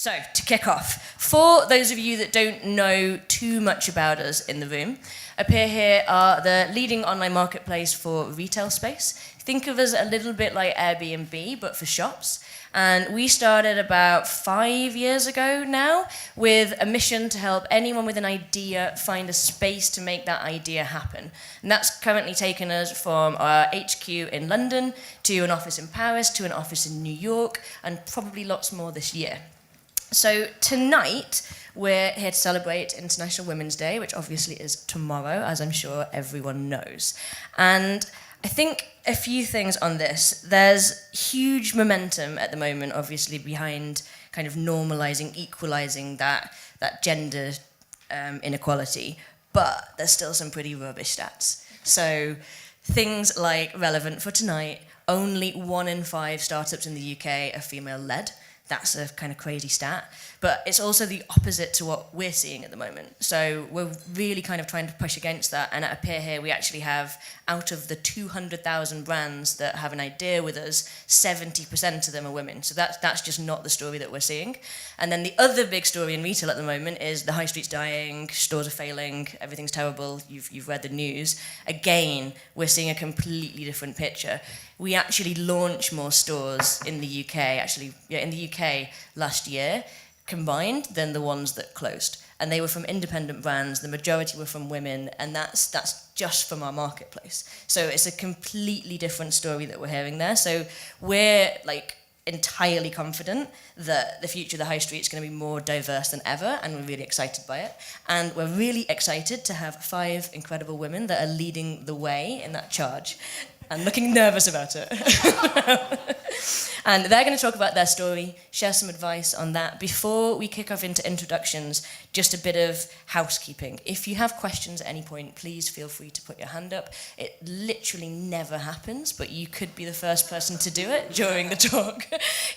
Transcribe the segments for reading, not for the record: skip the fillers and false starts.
So, to kick off, for those of you that don't know too much about us in the room, up here are the leading online marketplace for retail space. Think of us a little bit like Airbnb, but for shops. And we started about 5 years ago now with a mission to help anyone with an idea find a space to make that idea happen. And that's currently taken us from our HQ in London to an office in Paris to an office in New York and probably lots more this year. So tonight, we're here to celebrate International Women's Day, which obviously is tomorrow, as I'm sure everyone knows. And I think a few things on this. There's huge momentum at the moment, obviously, behind kind of normalizing, equalizing that gender inequality, but there's still some pretty rubbish stats. So things like, relevant for tonight, only 1 in 5 startups in the UK are female-led. That's a kind of crazy stat. But it's also the opposite to what we're seeing at the moment. So we're really kind of trying to push against that. And at Up Here, we actually have, out of the 200,000 brands that have an idea with us, 70% of them are women. So that's just not the story that we're seeing. And then the other big story in retail at the moment is the high street's dying, stores are failing, everything's terrible, you've read the news. Again, we're seeing a completely different picture. We actually launched more stores in the UK, last year, combined, than the ones that closed. And they were from independent brands, the majority were from women, and that's just from our marketplace. So it's a completely different story that we're hearing there. So we're entirely confident that the future of the high street is going to be more diverse than ever, and we're really excited by it. And we're really excited to have 5 incredible women that are leading the way in that charge. And looking nervous about it. And they're going to talk about their story, share some advice on that. Before we kick off into introductions, just a bit of housekeeping. If you have questions at any point, please feel free to put your hand up. It literally never happens, but you could be the first person to do it during the talk.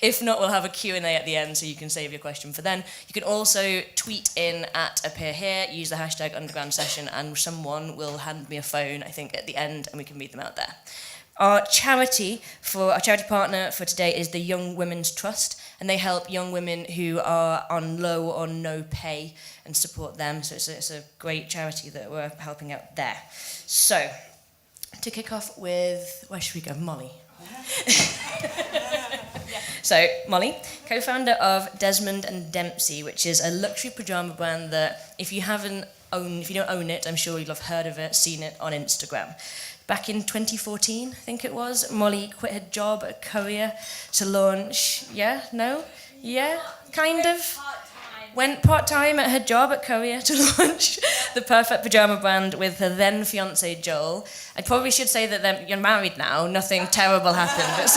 If not, we'll have a Q&A at the end so you can save your question for then. You can also tweet in at Up Here, use the hashtag underground session, and someone will hand me a phone, I think, at the end, and we can meet them out there. Our charity partner for today is the Young Women's Trust, and they help young women who are on low or no pay and support them. So it's a great charity that we're helping out there. So, to kick off with, where should we go? Molly. So, Molly, co-founder of Desmond and Dempsey, which is a luxury pajama brand that if you don't own it, I'm sure you'll have heard of it, seen it on Instagram. Back in 2014, I think it was, Molly quit her job at Courier to launch, kind of. Went part-time at her job at Courier to launch the perfect pajama brand with her then fiancé Joel. I probably should say that you're married now, nothing terrible happened.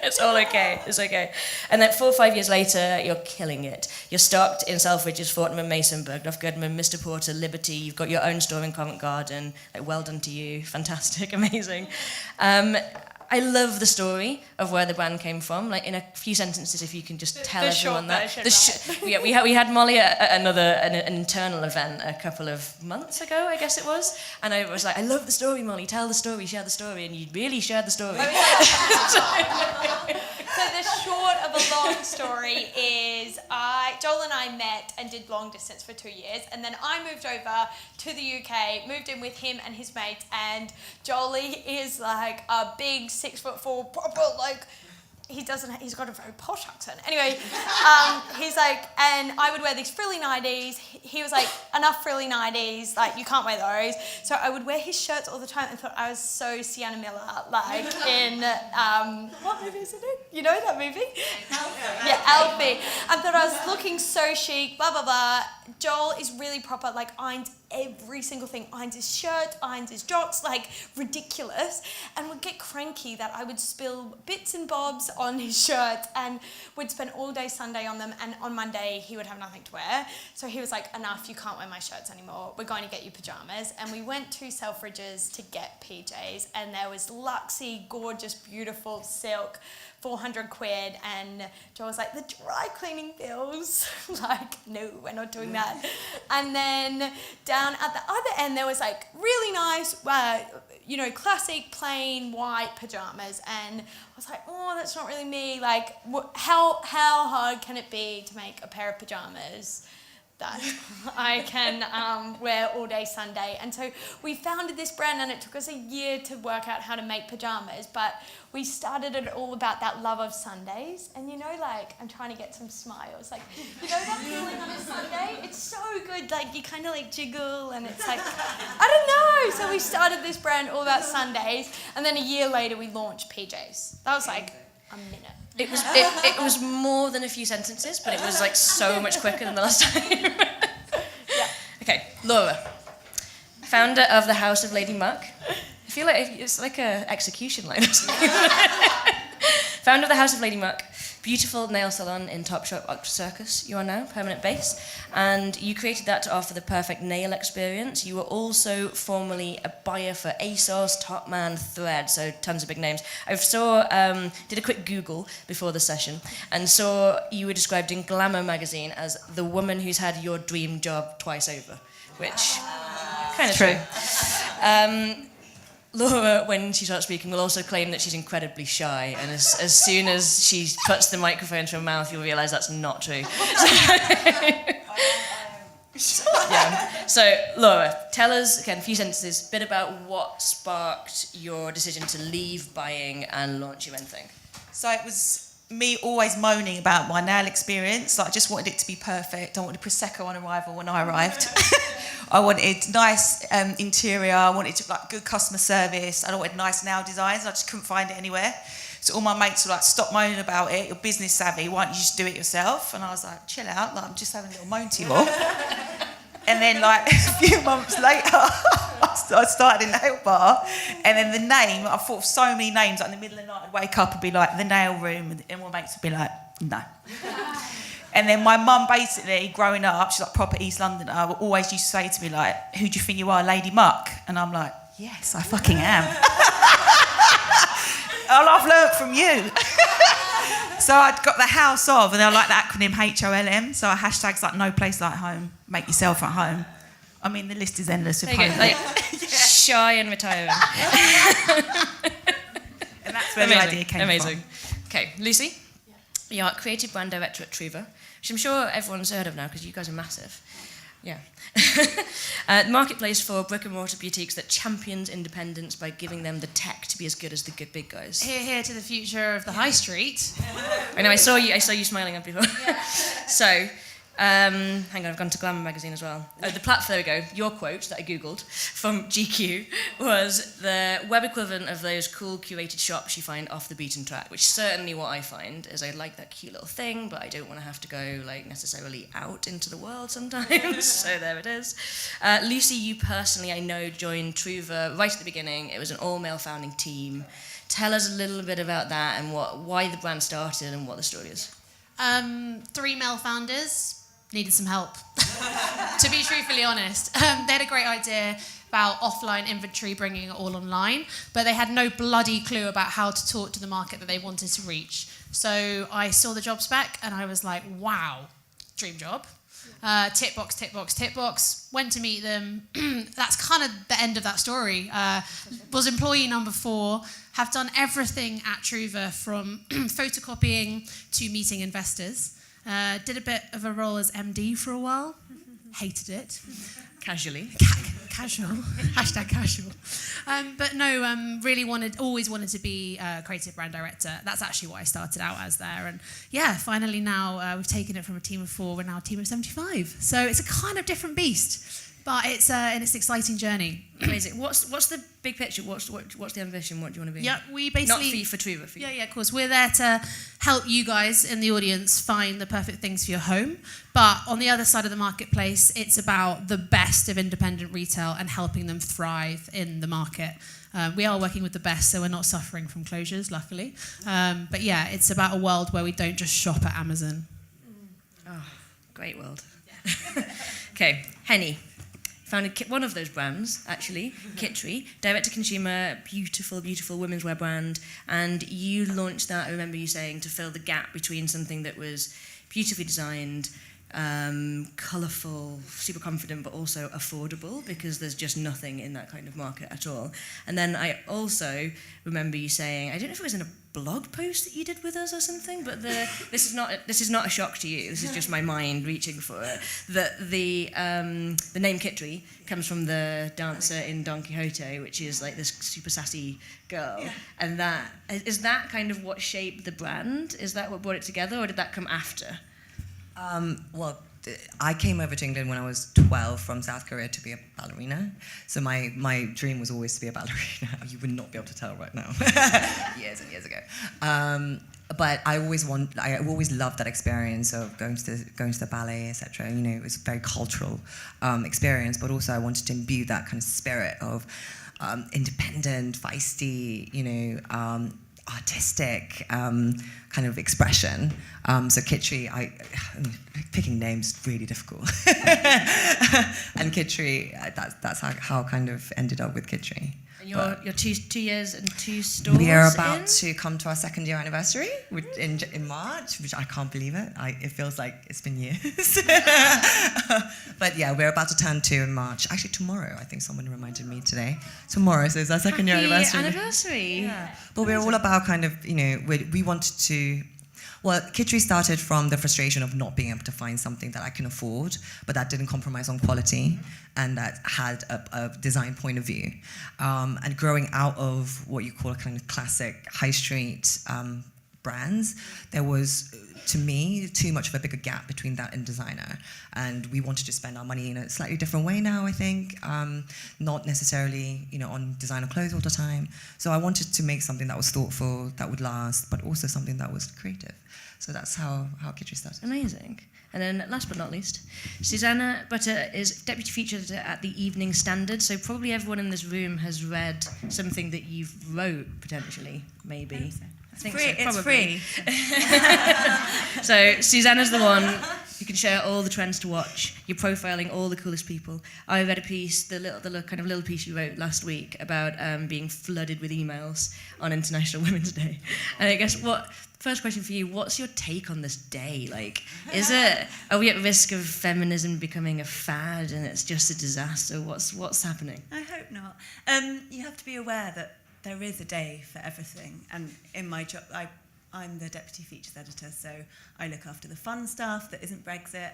It's all okay, it's okay. And then 4 or 5 years later, you're killing it. You're stocked in Selfridges, Fortnum and Mason, Bergdorf Goodman, Mr. Porter, Liberty. You've got your own store in Covent Garden. Well done to you, fantastic, amazing. I love the story of where the brand came from. In a few sentences, if you can just tell everyone that. We had Molly at an internal event a couple of months ago, I guess it was, and I was like, I love the story, Molly. Tell the story, share the story, and you really shared the story. So the short of a long story is Joel and I met and did long distance for 2 years, and then I moved over to the UK, moved in with him and his mates, and Jolie is like a big 6'4", proper he's got a very posh accent. Anyway, he's like, and I would wear these frilly 90s. He was like, enough frilly 90s, you can't wear those. So I would wear his shirts all the time and thought I was so Sienna Miller, in, what movie is it in? You know that movie? Yeah, Alfie. I thought I was looking so chic, blah, blah, blah. Joel is really proper, irons every single thing. Irons his shirt, irons his jocks, ridiculous. And would get cranky that I would spill bits and bobs on his shirt and would spend all day Sunday on them, and on Monday he would have nothing to wear. So he was like, enough, you can't wear my shirts anymore. We're going to get you pajamas. And we went to Selfridges to get PJs, and there was luxy, gorgeous, beautiful silk, 400 quid, and Joel was like, the dry cleaning bills. No, we're not doing that. And then down at the other end, there was really nice classic plain white pajamas, and I was like, oh, that's not really me. Like, how hard can it be to make a pair of pajamas that I can wear all day Sunday? And so we founded this brand, and it took us a year to work out how to make pajamas, but we started it all about that love of Sundays. And I'm trying to get some smiles. Like, that feeling on a Sunday? It's so good. Like, you kind of jiggle, and it's like, I don't know. So we started this brand all about Sundays, and then a year later we launched PJs. That was like a minute. It was more than a few sentences, but it was so much quicker than the last time. Yeah. Okay, Laura, founder of the House of Lady Muck. I feel like it's like a execution line or something. Founder of the House of Lady Muck, beautiful nail salon in Topshop Octa Circus. You are now permanent base, and you created that to offer the perfect nail experience. You were also formerly a buyer for ASOS, Topman, Thread, so tons of big names. I did a quick Google before the session and saw you were described in Glamour magazine as the woman who's had your dream job twice over, which kind of true. Laura, when she starts speaking, will also claim that she's incredibly shy, and as soon as she puts the microphone to her mouth, you'll realise that's not true. So, Laura, tell us, again, a few sentences, a bit about what sparked your decision to leave buying and launch your own thing. So it was me always moaning about my nail experience. I just wanted it to be perfect. I wanted Prosecco on arrival when I arrived. I wanted nice interior. I wanted good customer service. I wanted nice nail designs. I just couldn't find it anywhere. So all my mates were like, "Stop moaning about it. You're business savvy. Why don't you just do it yourself?" And I was like, "Chill out. I'm just having a little moan to you all." And then a few months later, I started a nail bar, and then the name, I thought of so many names. In the middle of the night, I'd wake up and be like, "The Nail Room," and my mates would be like, "No." And then my mum, basically, growing up, she's proper East Londoner, always used to say to me, "Who do you think you are, Lady Muck?" And I'm like, "Yes, I fucking am." All I've learnt from you. So I'd got the house of, and I like the acronym HOLM, so hashtags no place like home, make yourself at home. I mean, the list is endless with home. Shy and retiring. And that's where the idea came from. Okay, Lucy? You're creative brand director at Trouva, which I'm sure everyone's heard of now because you guys are massive. Yeah. Marketplace for brick and mortar boutiques that champions independence by giving them the tech to be as good as the good big guys. Here to the future of the high street. I know, I saw you smiling up before. Yeah. So, hang on, I've gone to Glamour magazine as well. Oh, there we go. Your quote that I Googled from GQ was the web equivalent of those cool curated shops you find off the beaten track, which certainly what I find is I like that cute little thing, but I don't want to have to go necessarily out into the world sometimes. So there it is. Lucy, you personally, I know, joined Trouva right at the beginning. It was an all-male founding team. Tell us a little bit about that and why the brand started and what the story is. 3 male founders. Needed some help, to be truthfully honest. They had a great idea about offline inventory, bringing it all online, but they had no bloody clue about how to talk to the market that they wanted to reach. So I saw the job spec and I was like, wow, dream job. Tick box, tick box, tick box. Went to meet them. That's kind of the end of that story. Was employee number 4. Have done everything at Trouva from photocopying to meeting investors. Did a bit of a role as MD for a while. Hated it. Casually. Casual. Hashtag casual. But no, always wanted to be a creative brand director. That's actually what I started out as there. And yeah, finally now we've taken it from a team of 4, we're now a team of 75. So it's a kind of different beast. But it's an exciting journey. Amazing. What's the big picture? What's the ambition? What do you want to be? Yeah, we basically... Not for Trouva, for you. Yeah, of course. We're there to help you guys in the audience find the perfect things for your home. But on the other side of the marketplace, it's about the best of independent retail and helping them thrive in the market. We are working with the best, so we're not suffering from closures, luckily. But yeah, it's about a world where we don't just shop at Amazon. Oh, great world. Okay, Haeni. Founded one of those brands, actually, KITRI, direct-to-consumer, beautiful, beautiful women's wear brand, and you launched that, I remember you saying, to fill the gap between something that was beautifully designed, colourful, super confident, but also affordable, because there's just nothing in that kind of market at all. And then I also remember you saying, I don't know if it was in a blog post that you did with us or something, but this is not a shock to you. This is just my mind reaching for it. That the name KITRI comes from the dancer in Don Quixote, which is like this super sassy girl, and that is that kind of what shaped the brand. Is that what brought it together, or did that come after? Well, I came over to England when I was 12 from South Korea to be a ballerina. So my dream was always to be a ballerina. You would not be able to tell right now. Years and years ago. But I always loved that experience of going to the ballet, etc. You know, it was a very cultural experience, but also I wanted to imbue that kind of spirit of independent, feisty, you know, artistic kind of expression. So KITRI, picking names is really difficult. And KITRI, that's how I kind of ended up with KITRI. And you're 2 years and 2 stores. We are about to come to our 2nd year anniversary in March, which I can't believe it. It feels like it's been years. But yeah, we're about to turn 2 in March. Actually, tomorrow. I think someone reminded me today. Tomorrow, so it's our 2nd year anniversary. Yeah. But we're all about kind of, you know, we wanted to. Well, KITRI started from the frustration of not being able to find something that I can afford, but that didn't compromise on quality, and that had a design point of view. And growing out of what you call a kind of classic high street brands, there was, to me, too much of a bigger gap between that and designer. And we wanted to spend our money in a slightly different way now, I think, not necessarily, you know, on designer clothes all the time. So I wanted to make something that was thoughtful, that would last, but also something that was creative. So that's how KITRI started. Amazing. And then last but not least, Suzanne Butter is deputy feature editor at the Evening Standard, so probably everyone in this room has read something that you've wrote, potentially, maybe. I think so, It's free. So Susanna's the one who can share all the trends to watch. You're profiling all the coolest people. I read a piece, the little piece you wrote last week about being flooded with emails on International Women's Day. And I guess first question for you, what's your take on this day? Like, are we at risk of feminism becoming a fad and it's just a disaster? What's happening? I hope not. You have to be aware that there is a day for everything. And in my job, I'm the deputy features editor, so I look after the fun stuff that isn't Brexit.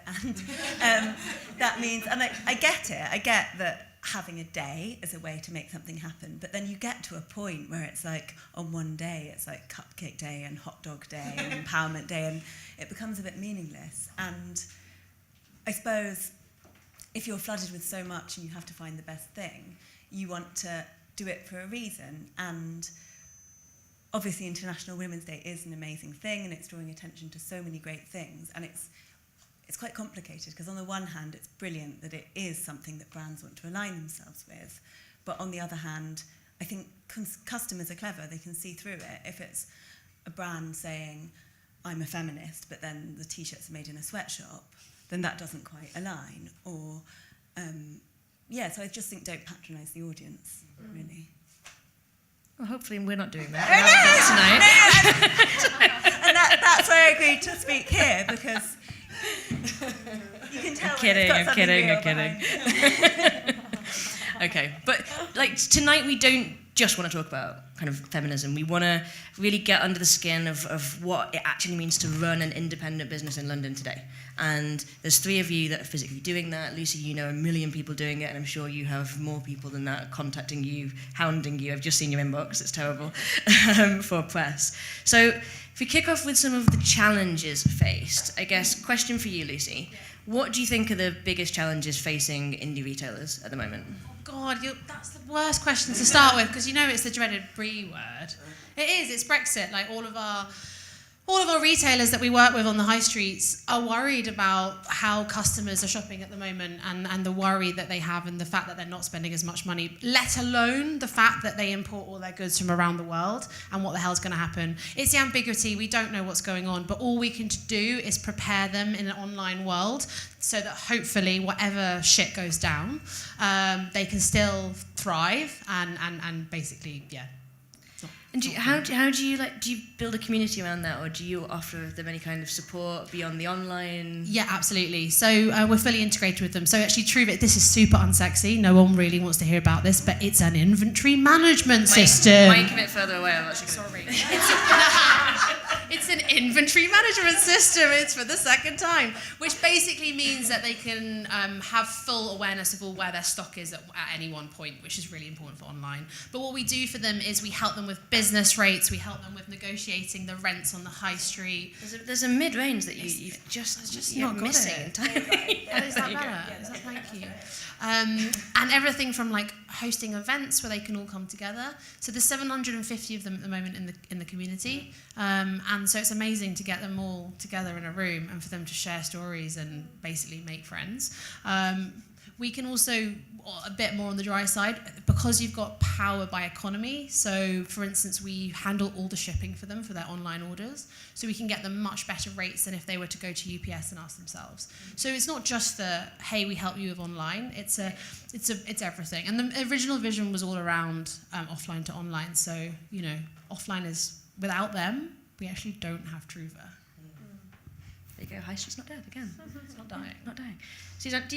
And that means, and I get it, I get that having a day is a way to make something happen, but then you get to a point where it's like on one day it's like cupcake day and hot dog day and empowerment day, and it becomes a bit meaningless. And I suppose if you're flooded with so much and you have to find the best thing, you want to do it for a reason. And obviously International Women's Day is an amazing thing, and it's drawing attention to so many great things, and it's quite complicated, because on the one hand it's brilliant that it is something that brands want to align themselves with, but on the other hand I think customers are clever, they can see through it. If it's a brand saying I'm a feminist but then the t-shirts are made in a sweatshop, then that doesn't quite align. Or so I just think don't patronise the audience, really. Well, hopefully we're not doing that tonight. And that's why I agreed to speak here, because you can tell. I'm kidding. Okay, but like tonight we don't just want to talk about kind of feminism. We want to really get under the skin of what it actually means to run an independent business in London today. And there's 3 of you that are physically doing that. Lucy, you know 1 million people doing it, and I'm sure you have more people than that contacting you, hounding you. I've just seen your inbox, it's terrible, for press. So if we kick off with some of the challenges faced, I guess, question for you, Lucy. What do you think are the biggest challenges facing indie retailers at the moment? God, that's the worst question to start with, because you know it's the dreaded B word. It is. It's Brexit. Like all of our retailers that we work with on the high streets are worried about how customers are shopping at the moment, and the worry that they have, and the fact that they're not spending as much money, let alone the fact that they import all their goods from around the world, and what the hell's going to happen. It's the ambiguity. We don't know what's going on, but all we can do is prepare them in an online world so that hopefully whatever shit goes down, they can still thrive and basically, yeah. And how do you do you build a community around that, or do you offer them any kind of support beyond the online? Yeah, absolutely. So we're fully integrated with them. So actually, Trouva, this is super unsexy. No one really wants to hear about this, but it's an inventory management system. Might a bit further away. I'm actually sorry. It's an inventory management system. It's for the second time, which basically means that they can have full awareness of all where their stock is at any one point, which is really important for online. But what we do for them is we help them with business rates. We help them with negotiating the rents on the high street. There's a mid-range that you've just not got missing it. entirely. Oh, is that better? Thank you. And everything from hosting events where they can all come together. So there's 750 of them at the moment in the community, and so it's amazing to get them all together in a room and for them to share stories and basically make friends. We can also, a bit more on the dry side, because you've got power by economy. So, for instance, we handle all the shipping for them for their online orders. So we can get them much better rates than if they were to go to UPS and ask themselves. So it's not just the, hey, we help you with online. It's everything. And the original vision was all around offline to online. So, offline is, without them, we actually don't have Trouva. There you go. High Street's not dead again. It's not dying. Suzanne,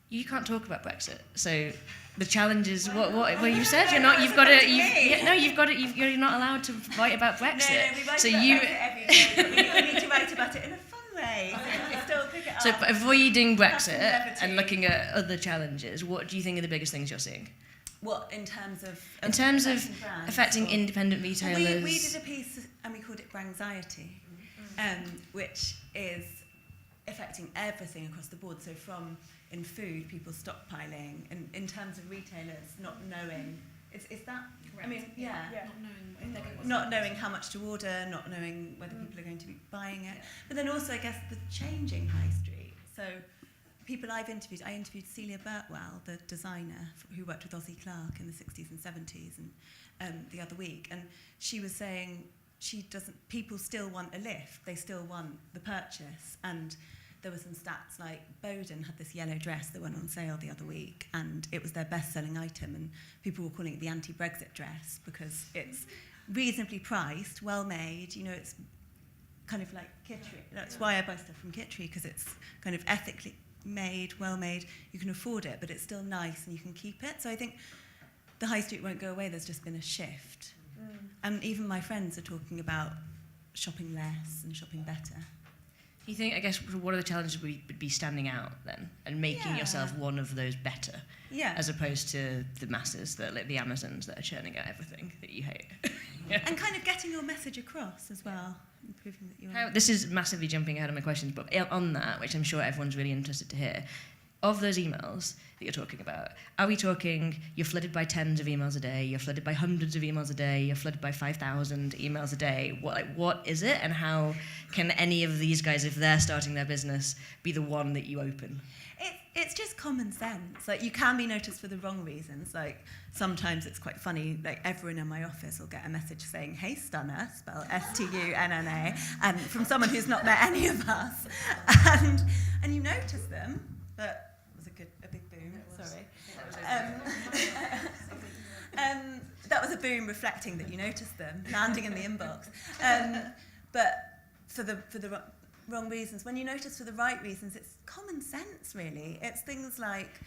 you can't talk about Brexit, so the challenge is what you said. You're not allowed to write about Brexit. No, we write so about you. Brexit every day, but we need to write about it in a fun way. So still pick it So up. avoiding Brexit levity. and looking at other challenges, what do you think are the biggest things you're seeing? What, in terms of brands, affecting or- independent retailers? We did a piece and we called it Brangxiety, which is affecting everything across the board. So from in food, people stockpiling, and in terms of retailers not knowing, is that? Correct. I mean, yeah. Not knowing Not knowing how much to order, not knowing whether people are going to be buying it. But then also, I guess, the changing high street. So people I interviewed Celia Birtwell, the designer who worked with Ozzie Clarke in the 60s and 70s, and the other week, and she was saying people still want a lift, they still want the purchase, and there were some stats like Bowden had this yellow dress that went on sale the other week, and it was their best-selling item, and people were calling it the anti-Brexit dress because it's reasonably priced, well-made, it's kind of like KITRI. That's why I buy stuff from KITRI, because it's kind of ethically made, well-made, you can afford it, but it's still nice and you can keep it. So I think the high street won't go away, there's just been a shift. And even my friends are talking about shopping less and shopping better. You think, I guess, what are the challenges would be standing out then and making yourself one of those better, as opposed to the masses, like the Amazons that are churning out everything that you hate? And kind of getting your message across as well, and proving that you are. This is massively jumping ahead of my questions, but on that, which I'm sure everyone's really interested to hear, of those emails that you're talking about, are we talking you're flooded by tens of emails a day, you're flooded by hundreds of emails a day, you're flooded by 5,000 emails a day? What is it, and how can any of these guys, if they're starting their business, be the one that you open? It's just common sense. Like, you can be noticed for the wrong reasons. Like, sometimes it's quite funny. Like, everyone in my office will get a message saying, "Hey, Stunner," spelled STUNNA, and from someone who's not met any of us, and you notice them, but. A big boom, sorry. That was a boom reflecting that you noticed them, landing in the inbox. But for the wrong reasons. When you notice for the right reasons, it's common sense, really. It's things like,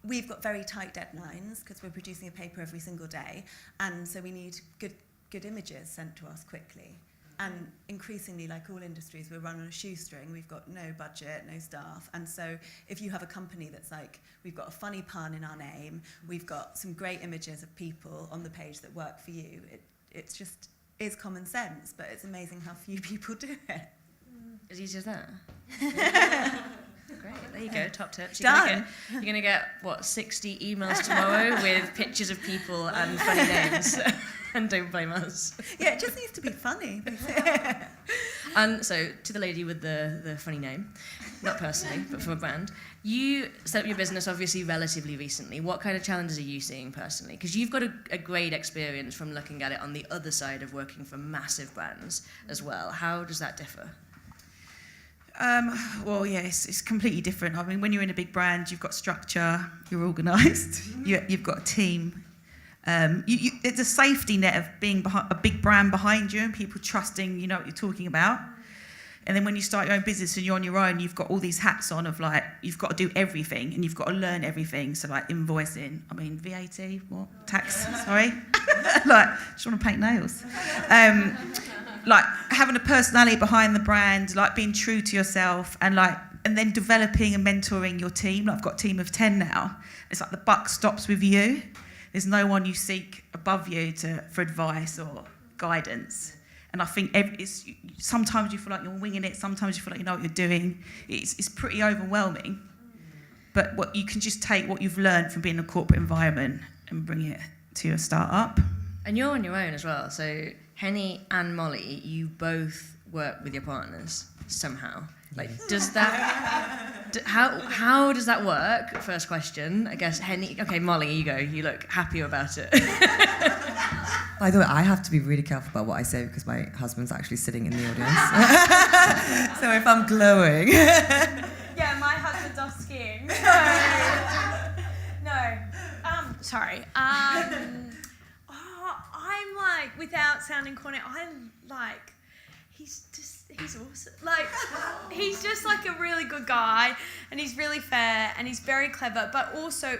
we've got very tight deadlines because we're producing a paper every single day, and so we need good images sent to us quickly. And increasingly, like all industries, we're run on a shoestring. We've got no budget, no staff. And so if you have a company that's like, we've got a funny pun in our name, we've got some great images of people on the page that work for you, it's just is common sense, but it's amazing how few people do it. As easy as that? Great, there you go, top tips. Done. You're going to get, 60 emails tomorrow with pictures of people and funny names. And don't blame us. Yeah, it just needs to be funny. And so, to the lady with the funny name, not personally, but from a brand, you set up your business obviously relatively recently. What kind of challenges are you seeing personally? Because you've got a great experience from looking at it on the other side of working for massive brands as well. How does that differ? Well, yes, it's completely different. I mean, when you're in a big brand, you've got structure, you're organised, you've got a team. It's a safety net of being a big brand behind you and people trusting you know what you're talking about. And then when you start your own business and you're on your own, you've got all these hats on of like, you've got to do everything and you've got to learn everything. So like invoicing, VAT, what? Tax, sorry. Like, just want to paint nails. Like having a personality behind the brand, like being true to yourself and then developing and mentoring your team. Like I've got a team of 10 now. It's like the buck stops with you. There's no one you seek above you for advice or guidance. And I think sometimes you feel like you're winging it, sometimes you feel like you know what you're doing. It's pretty overwhelming. But you can just take what you've learned from being in a corporate environment and bring it to your startup. And you're on your own as well. So Haeni and Molly, you both work with your partners somehow. Like, does that... How does that work? First question. I guess Haeni... Okay, Molly, you go. You look happier about it. By the way, I have to be really careful about what I say because my husband's actually sitting in the audience. So if I'm glowing... Yeah, my husband's off skiing. No. Sorry. I'm like, without sounding corny, I'm like... He's awesome. Like, he's just like a really good guy, and he's really fair, and he's very clever. But also,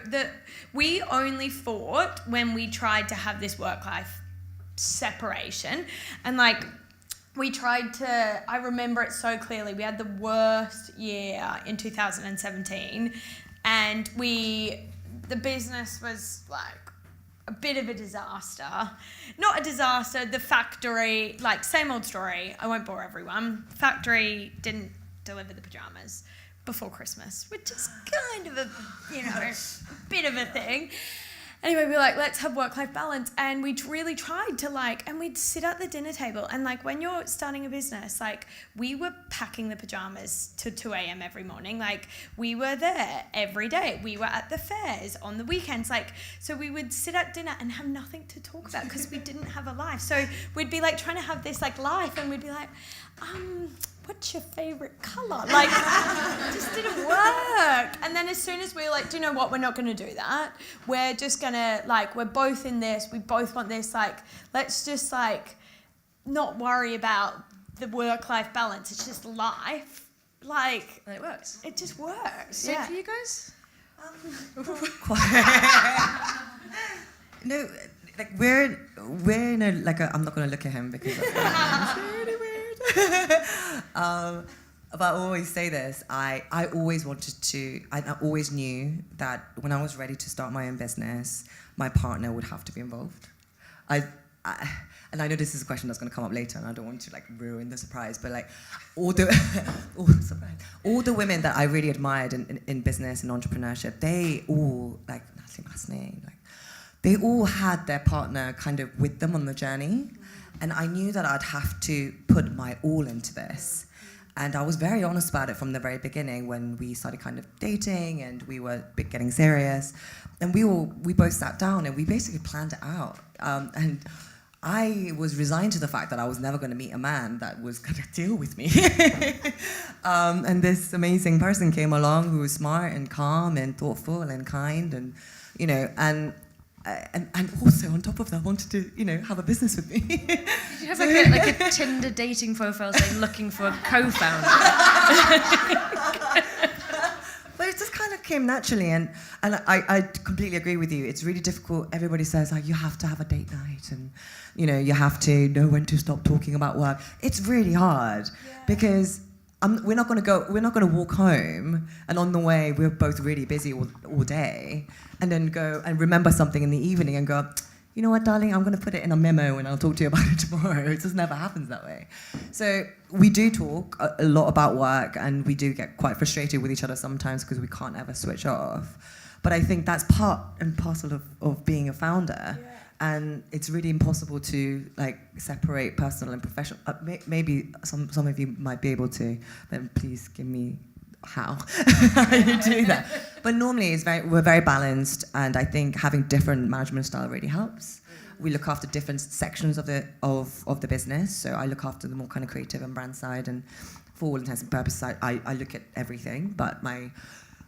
we only fought when we tried to have this work-life separation, and like, we tried to. I remember it so clearly. We had the worst year in 2017, and the business was like a bit of a disaster. Not a disaster, the factory, like same old story, I won't bore everyone. Factory didn't deliver the pyjamas before Christmas, which is kind of a, a bit of a thing. Anyway, we were like, let's have work-life balance. And we really tried to and we'd sit at the dinner table. And when you're starting a business, we were packing the pajamas to 2 a.m. every morning. We were there every day. We were at the fairs on the weekends. So we would sit at dinner and have nothing to talk about because we didn't have a life. So we'd be trying to have this life, and we'd be like, what's your favorite colour? It just didn't work. And then as soon as we were like, do you know what? We're not going to do that. We're just going to, we're both in this. We both want this. Let's just, not worry about the work-life balance. It's just life. And it works. It just works. Same for you guys? No, we're in a, I'm not going to look at him because that's really weird. But I always say this, I always wanted to, I always knew that when I was ready to start my own business, my partner would have to be involved. And I know this is a question that's going to come up later, and I don't want to ruin the surprise, but all the women that I really admired in business and entrepreneurship, they all, Natalie Masney, they all had their partner kind of with them on the journey. And I knew that I'd have to put my all into this. And I was very honest about it from the very beginning when we started kind of dating and we were getting serious. And we both sat down and we basically planned it out. And I was resigned to the fact that I was never going to meet a man that was going to deal with me. And this amazing person came along who was smart and calm and thoughtful and kind and, and also on top of that wanted to, have a business with me. Did you have a Tinder dating profile saying looking for a co-founder? But it just kind of came naturally, and I completely agree with you. It's really difficult. Everybody says you have to have a date night, and you have to know when to stop talking about work. It's really hard because we're not going to walk home, and on the way we're both really busy all day, and then go and remember something in the evening and go, you know what, darling, I'm going to put it in a memo and I'll talk to you about it tomorrow. It just never happens that way. So we do talk a lot about work, and we do get quite frustrated with each other sometimes because we can't ever switch off. But I think that's part and parcel of being a founder. Yeah. And it's really impossible to separate personal and professional. Maybe some of you might be able to, then please give me how you do that. But normally we're very balanced, and I think having different management style really helps. We look after different sections of the business. So I look after the more kind of creative and brand side, and for all intents and purposes, I look at everything. But my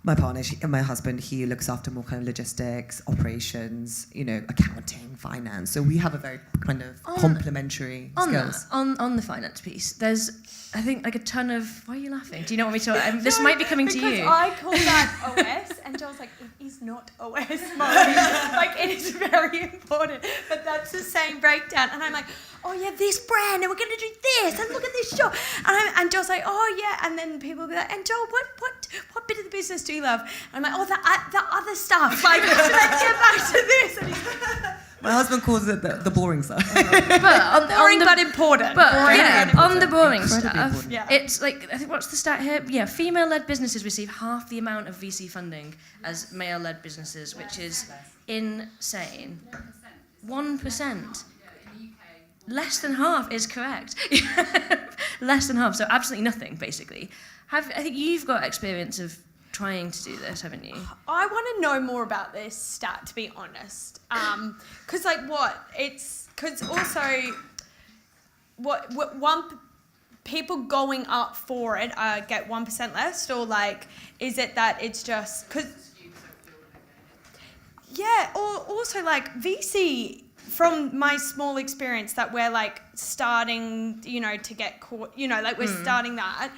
My partner, my husband, he looks after more kind of logistics, operations, accounting, finance. So we have a very kind of complementary skills. On the finance piece, there's, I think, like a ton of... Why are you laughing? Do you know what we talk about? This might be coming to you. Because I call that OS, and Joel's like, it is not OS, Molly. Like, it is very important. But that's the same breakdown. And I'm like, oh, yeah, this brand, and we're going to do this, and look at this shop. And Joel's like, oh, yeah. And then people will be like, and Joel, what bit of the business do you love? And I'm like, oh, the other stuff. Like, let's get back to this. And My husband calls it the boring stuff. But boring but important. But boring yeah, important. on the boring Incredibly stuff, important. Yeah. it's like, I think, what's the stat here? Yeah, female-led businesses receive half the amount of VC funding as male-led businesses, which is insane. 1%. Less than half is correct. Less than half, so absolutely nothing, basically. I think you've got experience of trying to do this, haven't you? I want to know more about this stat, to be honest. Because, because also, people going up for it get 1% less, or like, is it that it's just because? Yeah, or also like VC. From my small experience that we're like starting, to get caught, like we're starting that,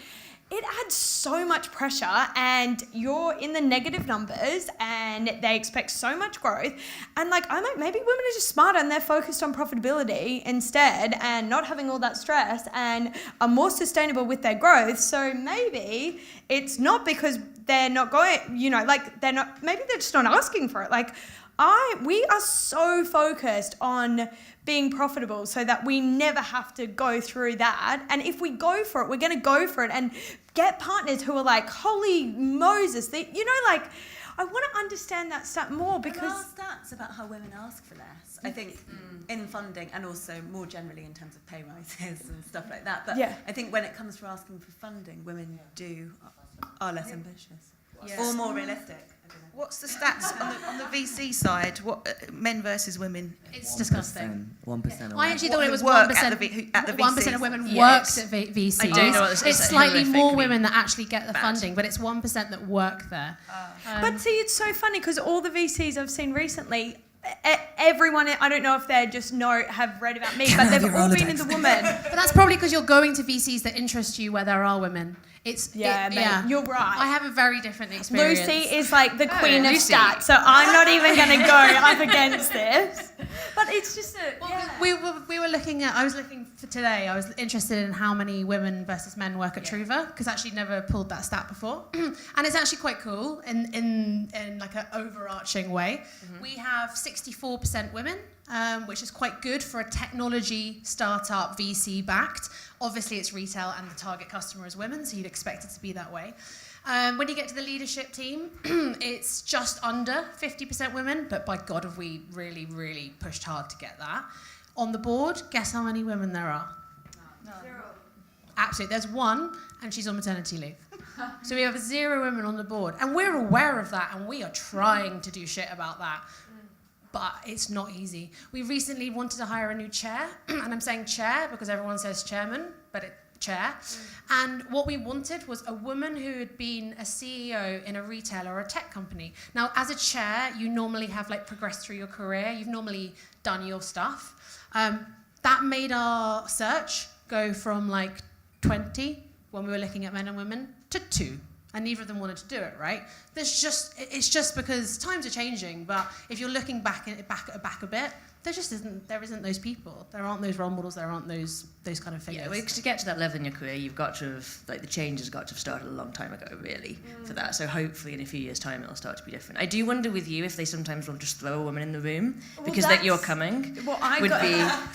it adds so much pressure, and you're in the negative numbers, and they expect so much growth. And like, I'm like, maybe women are just smarter and they're focused on profitability instead, and not having all that stress, and are more sustainable with their growth. So maybe it's not because they're not going, maybe they're just not asking for it. Like, we are so focused on being profitable so that we never have to go through that. And if we go for it, we're going to go for it and get partners who are like, holy Moses, I want to understand that stat more, because... There are stats about how women ask for less, I think, in funding, and also more generally in terms of pay rises and stuff like that. But I think when it comes to asking for funding, women are less ambitious. Yes. Or more realistic. What's the stats on the VC side? What men versus women? It's disgusting. 1%. I actually thought it was Work 1%. at the VCs. 1% of women Yes. worked at VCs. I don't know what this is. It's slightly more Horrifically women that actually get the bad. funding, but it's 1% that work there. But see, it's so funny because all the VCs I've seen recently, everyone, I don't know if they just have read about me, but they've all been in the woman. But that's probably because you're going to VCs that interest you where there are women. You're right. I have a very different experience. Lucy is like the queen of Lucy. stats, so I'm not even going to go up against this. But it's just We were looking at. I was looking for today. I was interested in how many women versus men work at Trouva, because I actually never pulled that stat before, and it's actually quite cool in like an overarching way. Mm-hmm. We have 64% women, which is quite good for a technology startup VC backed. Obviously, it's retail and the target customer is women, so you'd expect it to be that way. When you get to the leadership team, it's just under 50% women, but by God, have we really, really pushed hard to get that. On the board, guess how many women there are? Zero. Absolutely. There's one, and she's on maternity leave. So we have 0 women on the board, and we're aware of that, and we are trying to do shit about that. But it's not easy. We recently wanted to hire a new chair, and I'm saying chair because everyone says chairman, but it's chair. And what we wanted was a woman who had been a CEO in a retail or a tech company. Now, as a chair, you normally have progressed through your career. You've normally done your stuff. That made our search go from 20 when we were looking at men and women to 2. And neither of them wanted to do it, right? It's just because times are changing. But if you're looking back a bit, there isn't those people. There aren't those role models. There aren't those kind of figures. Yeah, well, to get to that level in your career, you've got to have, the change has got to have started a long time ago, really, for that. So hopefully in a few years' time, it'll start to be different. I do wonder with you if they sometimes will just throw a woman in the room because that you're coming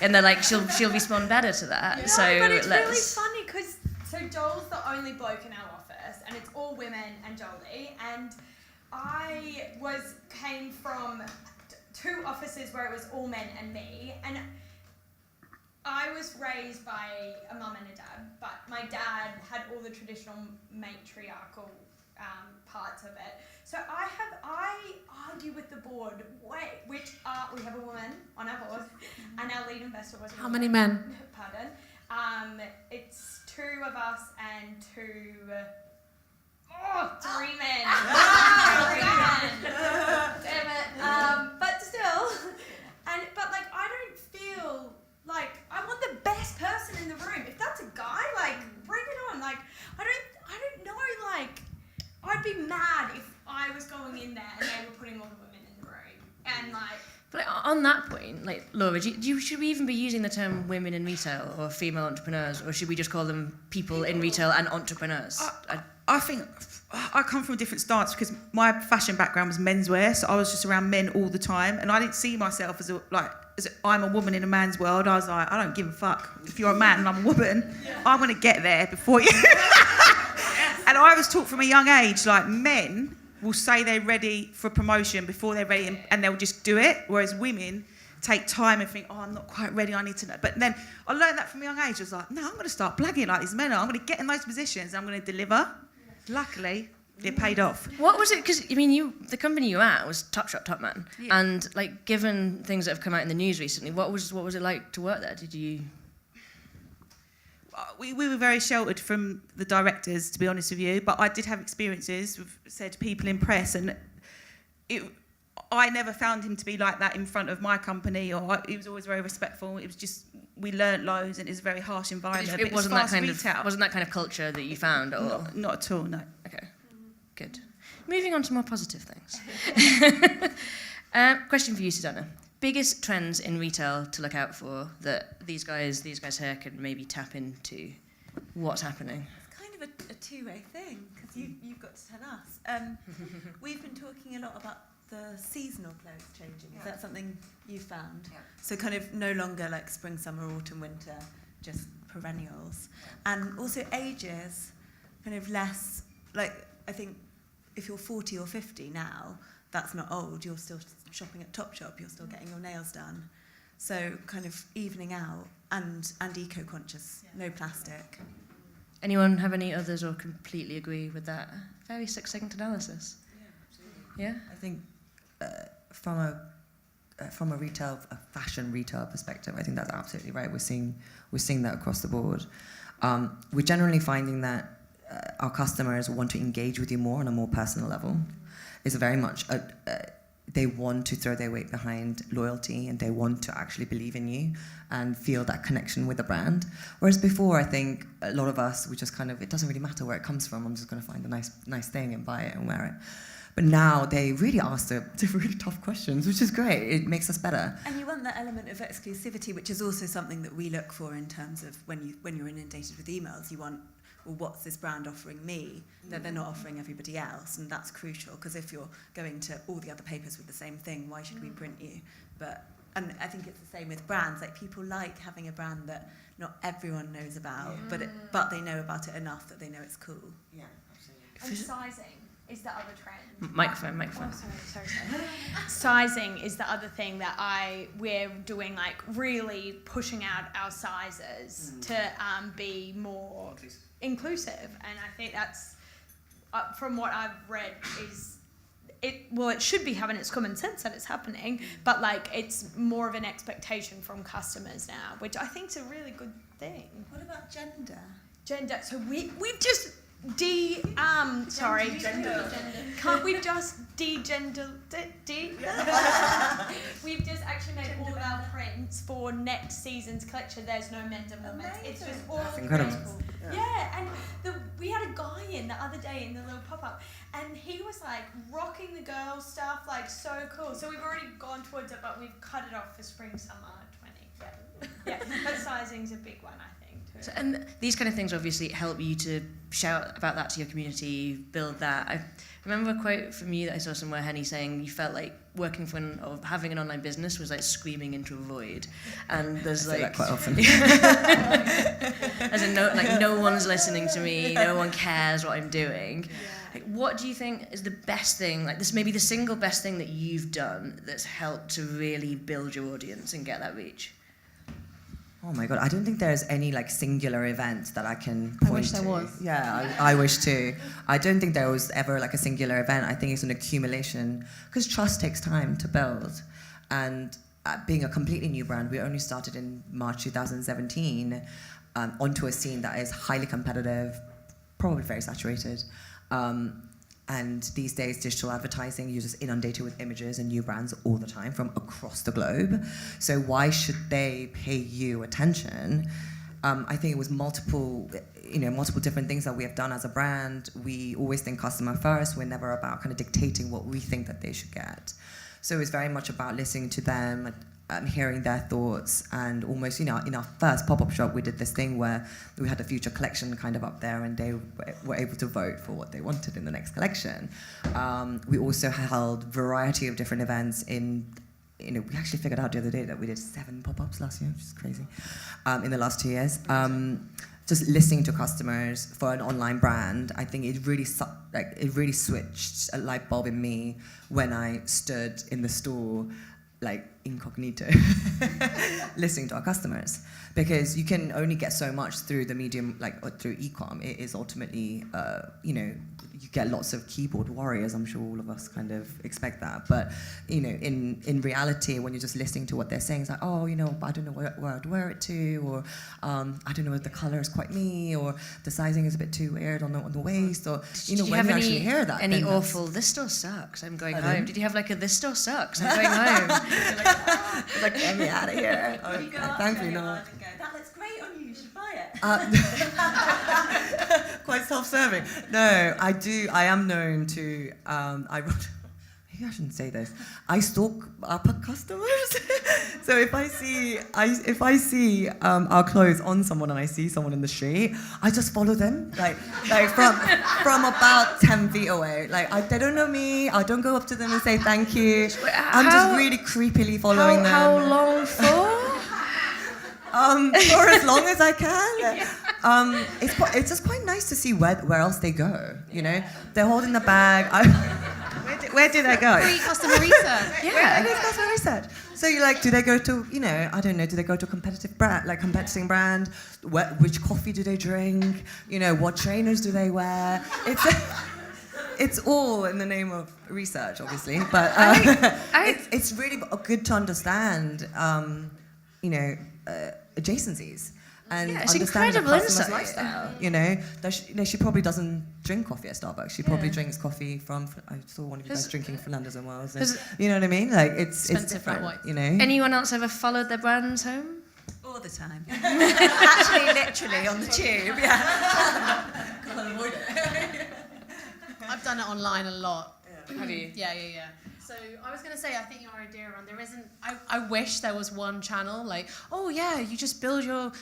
and they're like, she'll respond better to that. Yeah, So but it's really funny because Joel's the only bloke in our office, and it's all women and Jolie, and I came from 2 offices where it was all men and me, and I was raised by a mum and a dad, but my dad had all the traditional matriarchal parts of it. So I argue with the board, we have a woman on our board, and our lead investor was a woman. How many men? Pardon. It's 2 of us and 3 men. I was going in there and they were putting all the women in the room. And like... But on that point, like, Laura, should we even be using the term women in retail or female entrepreneurs, or should we just call them people in retail and entrepreneurs? I think I come from a different stance because my fashion background was menswear, so I was just around men all the time, and I didn't see myself as I'm a woman in a man's world. I was like, I don't give a fuck. If you're a man and I'm a woman, I'm going to get there before you. And I was taught from a young age, like, men will say they're ready for promotion before they're ready, and they'll just do it, whereas women take time and think, oh, I'm not quite ready, I need to know. But then I learned that from a young age. I was like, no, I'm going to start blagging like these men are. I'm going to get in those positions, I'm going to deliver. Luckily, it paid off. What was it? Because, I mean, the company you were at was Topshop Topman. Yeah. And, like, given things that have come out in the news recently, what was it like to work there? Did you... We were very sheltered from the directors, to be honest with you, but I did have experiences with said people in press, and I never found him to be like that in front of my company, he was always very respectful. It was just, we learnt loads, and it was a very harsh environment. It wasn't that kind of culture that you found at all? Not at all, no. Okay, good. Moving on to more positive things. Question for you, Suzanne. Biggest trends in retail to look out for that these guys here could maybe tap into? What's happening? It's kind of a two-way thing, because you've got to tell us. We've been talking a lot about the seasonal clothes changing. Is that something you found? Yeah. So kind of no longer like spring, summer, autumn, winter, just perennials. And also ages, kind of less, like, I think if you're 40 or 50 now, that's not old, you're still shopping at Topshop, you're still getting your nails done. So kind of evening out and eco-conscious, no plastic. Anyone have any others or completely agree with that? Very succinct analysis. Yeah? I think from a fashion retail perspective, I think that's absolutely right. We're seeing that across the board. We're generally finding that our customers want to engage with you more on a more personal level. It's very much they want to throw their weight behind loyalty, and they want to actually believe in you and feel that connection with the brand. Whereas before, I think a lot of us, we just kind of, it doesn't really matter where it comes from. I'm just going to find a nice thing and buy it and wear it. But now they really ask the really tough questions, which is great. It makes us better. And you want that element of exclusivity, which is also something that we look for in terms of when you're inundated with emails. You want, well, what's this brand offering me that they're not offering everybody else? And that's crucial, because if you're going to all the other papers with the same thing, why should we print you? And I think it's the same with brands. Like, people like having a brand that not everyone knows about, but they know about it enough that they know it's cool. Yeah, absolutely. And sizing is the other trend. Microphone. Oh, sorry. Sizing is the other thing that we're doing, like really pushing out our sizes to be more inclusive. And I think that's, from what I've read, it should be having its common sense that it's happening, but like it's more of an expectation from customers now, which I think is a really good thing. What about gender? So we've just can't we just de-gender? We've just actually made all of our prints for next season's collection. There's no men's and women's. It's just all incredible. Yeah, and we had a guy in the other day in the little pop-up, and he was like rocking the girls stuff, like so cool. So we've already gone towards it, but we've cut it off for spring, summer 20. Yeah. But sizing's a big one, I think. So, and these kind of things obviously help you to shout about that to your community, build that. I remember a quote from you that I saw somewhere, Haeni, saying you felt like working for or having an online business was like screaming into a void. And there's I say that quite often. As in, no one's listening to me, no one cares what I'm doing. Like, what do you think is the best thing, like this maybe the single best thing that you've done that's helped to really build your audience and get that reach? Oh my God, I don't think there's any like singular event that I can point to. I wish there was. Yeah, I wish too. I don't think there was ever like a singular event. I think it's an accumulation, because trust takes time to build. And being a completely new brand, we only started in March 2017 onto a scene that is highly competitive, probably very saturated. And these days, digital advertising, you're just inundated with images and new brands all the time from across the globe. So why should they pay you attention? I think it was multiple multiple different things that we have done as a brand. We always think customer first. We're never about kind of dictating what we think that they should get. So it's very much about listening to them, hearing their thoughts, and almost, in our first pop-up shop, we did this thing where we had a future collection kind of up there, and they were able to vote for what they wanted in the next collection. We also held a variety of different events we actually figured out the other day that we did 7 pop-ups last year, which is crazy, in the last 2 years. Just listening to customers for an online brand, I think it really switched a light bulb in me when I stood in the store, incognito, listening to our customers, because you can only get so much through the medium, or through e-com. It is ultimately, you get lots of keyboard warriors. I'm sure all of us kind of expect that, but in reality, when you're just listening to what they're saying, it's like, oh, I don't know where I'd wear it to, or I don't know if the color is quite me, or the sizing is a bit too weird on the waist, or Did you when have you actually hear that, any awful "this store sucks, I'm going home"? Did you have a "this store sucks, I'm going home"? Get me out of here. You go Thankfully after not. and go, that looks great on you should buy it. Quite self-serving. No, I am known to. Maybe I shouldn't say this. I stalk upper customers. So if I see our clothes on someone and I see someone in the street, I just follow them, from about 10 feet away. They don't know me. I don't go up to them and say thank you. I'm just really creepily following them. How long for? For as long as I can. It's just quite nice to see where else they go. They're holding the bag. Where did I go? Free customer research. Yeah, it is customer research. So you're like, do they go to, I don't know, do they go to a competitive brand, competing brand? Which coffee do they drink? What trainers do they wear? It's all in the name of research, obviously, but it's really good to understand, adjacencies. And it's understand the incredible customer's insight. lifestyle. She probably doesn't drink coffee at Starbucks. She probably drinks coffee from. I saw one of you guys drinking Fernandez and Wells. You know what I mean? It's different. White. Anyone else ever followed their brands home? All the time. Actually, literally on the tube. Yeah. Can't avoid it. I've done it online a lot. Have you? Yeah. So I was going to say, I think your idea around there isn't. I wish there was one channel you just build your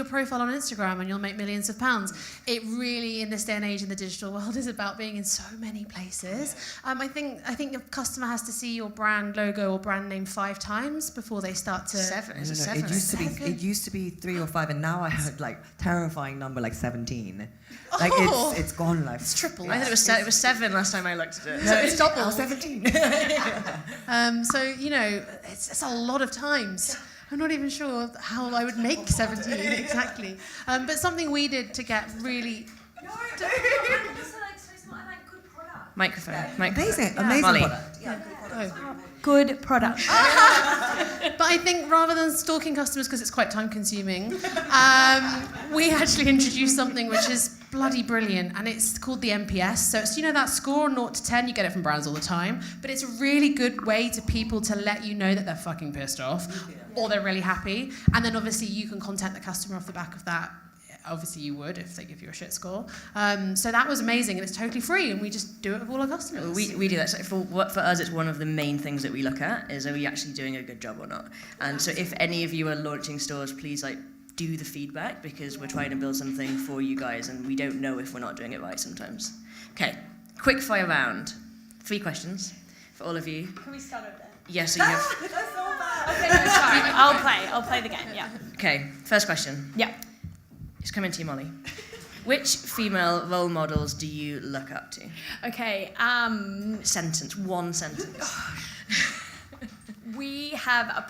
profile on Instagram and you'll make millions of pounds. It really, in this day and age in the digital world, is about being in so many places. I think the customer has to see your brand logo or brand name 5 times before they start to. 7. It's a 7. It used to be 3 or 5, and now I heard terrifying number 17. It's gone It's triple. I thought it was 7 last time I looked at it. No, it's double. 17. It's a lot of times. I'm not even sure how I would make 17 exactly. But something we did to get really. Microphone. Amazing Molly. product. Yeah, Good product. But I think rather than stalking customers, because it's quite time consuming, we actually introduced something which is bloody brilliant, and it's called the NPS. So it's that score 0 to 10, you get it from brands all the time, but it's a really good way to people to let you know that they're fucking pissed off or they're really happy, and then obviously you can contact the customer off the back of that. Obviously you would if they give you a shit score. So that was amazing, and it's totally free, and we just do it with all our customers. We do that. So for us, it's one of the main things that we look at is, are we actually doing a good job or not? And so if any of you are launching stores, please do the feedback, because we're trying to build something for you guys, and we don't know if we're not doing it right sometimes. Okay, quick fire round. 3 questions for all of you. Can we start over there? Yes, so you have. Okay, no, sorry. I'll play the game. Yeah. Okay, first question. Yeah. It's coming to you, Molly. Which female role models do you look up to? Okay. One sentence. We have a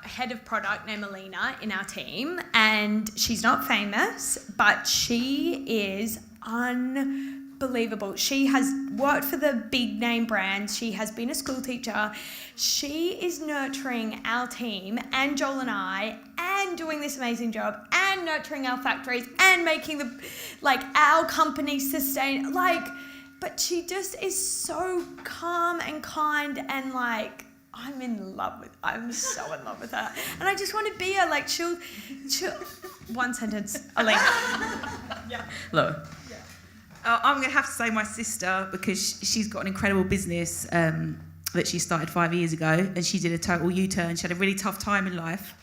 head of product named Alina in our team, and she's not famous, but she is unbelievable. She has worked for the big name brands. She has been a school teacher. She is nurturing our team and Joel and I, and doing this amazing job, and nurturing our factories, and making our company sustain. But she just is so calm and kind, and I'm so in love with her. And I just want to be her. She'll one sentence, Alina. Laura. I'm going to have to say my sister, because she's got an incredible business that she started 5 years ago, and she did a total U-turn. She had a really tough time in life,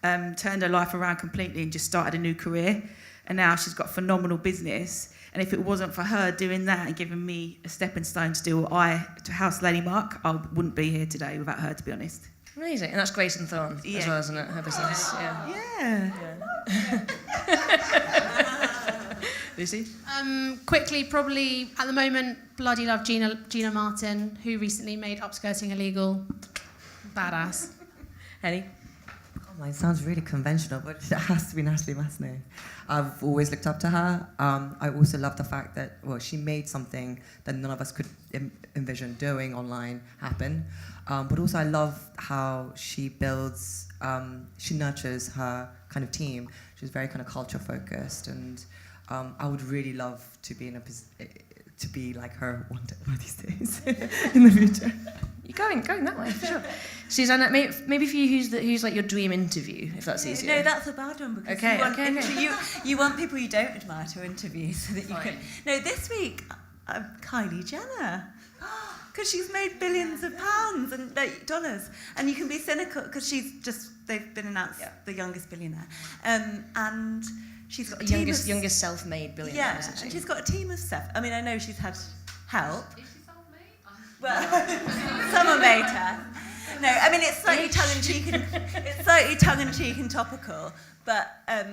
turned her life around completely and just started a new career. And now she's got phenomenal business. And if it wasn't for her doing that and giving me a stepping stone to do to House Lady Muck, I wouldn't be here today without her, to be honest. Amazing. And that's Grace and Thorn as well, isn't it? Her business. Yeah. Lucy? Quickly, probably at the moment, bloody love Gina Martin, who recently made upskirting illegal. Badass. Haeni? Oh, mine sounds really conventional, but it has to be Natalie Massenet. I've always looked up to her. I also love the fact that, well, she made something that none of us could envision doing online happen. But also I love how she builds, she nurtures her kind of team. She's very kind of culture focused, and I would really love to be to be like her one of these days in the future. You're going that way, for sure. Suzanne, maybe for you, who's like your dream interview, if that's easier? No, that's a bad one, because you want people you don't admire to interview so that you can... No, this week, Kylie Jenner. Because she's made billions of pounds and dollars. And you can be cynical, because they've been announced the youngest billionaire. And she's got a team of... Youngest self-made billionaire, Yeah, isn't she? and she's got a team of 7. I mean, I know she's had help. Is she self-made? Well, someone made her. No, I mean, it's slightly tongue-in-cheek and topical, but at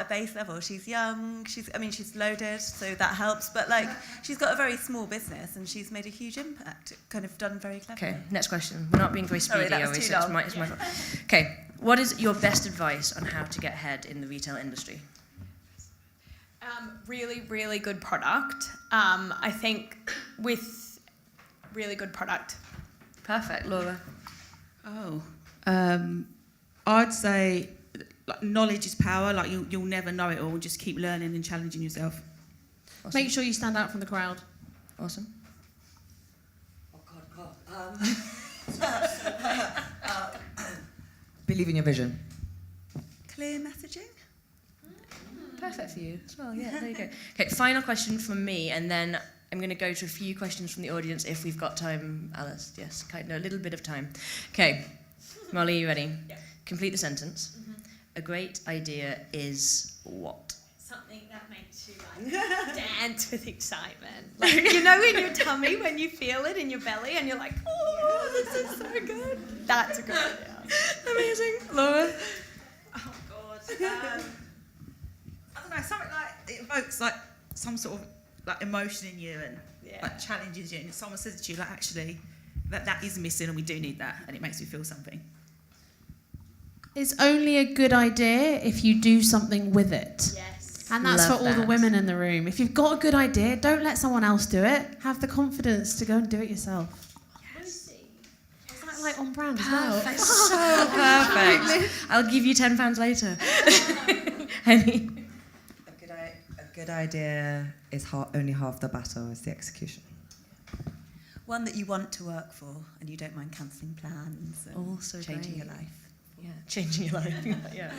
a base level, she's young. She's loaded, so that helps. But she's got a very small business, and she's made a huge impact. Kind of done very cleverly. Okay, next question. We're not being very speedy. Sorry, that was too long. It's my fault. Okay, what is your best advice on how to get ahead in the retail industry? Really, really good product. I think with really good product. Perfect, Laura. I'd say knowledge is power. You'll never know it all. Just keep learning and challenging yourself. Awesome. Make sure you stand out from the crowd. Awesome. Oh, God. Believe in your vision. Clear messaging. Perfect for you as well, yeah, there you go. Okay, final question from me, and then I'm going to go to a few questions from the audience if we've got time. Alice, yes, kind of a little bit of time. Okay, Molly, you ready? Yeah. Complete the sentence. Mm-hmm. A great idea is what? Something that makes you dance with excitement. You know in your tummy when you feel it in your belly and you're like, oh, this is so good. That's a good idea. Amazing. Laura? Oh God. I don't know. Something it evokes some sort of emotion in you and challenges you. And if someone says to you actually that is missing and we do need that, and it makes me feel something. It's only a good idea if you do something with it. Yes. And that's Love for all the that. women in the room. If you've got a good idea, don't let someone else do it. Have the confidence to go and do it yourself. Yes. Is that on brand as well? That's so perfect. I'll give you £10 later. Haeni? A good idea is only half the battle, is the execution. One that you want to work for, and you don't mind cancelling plans and Also changing great. your life. Yeah, changing your life. Yeah.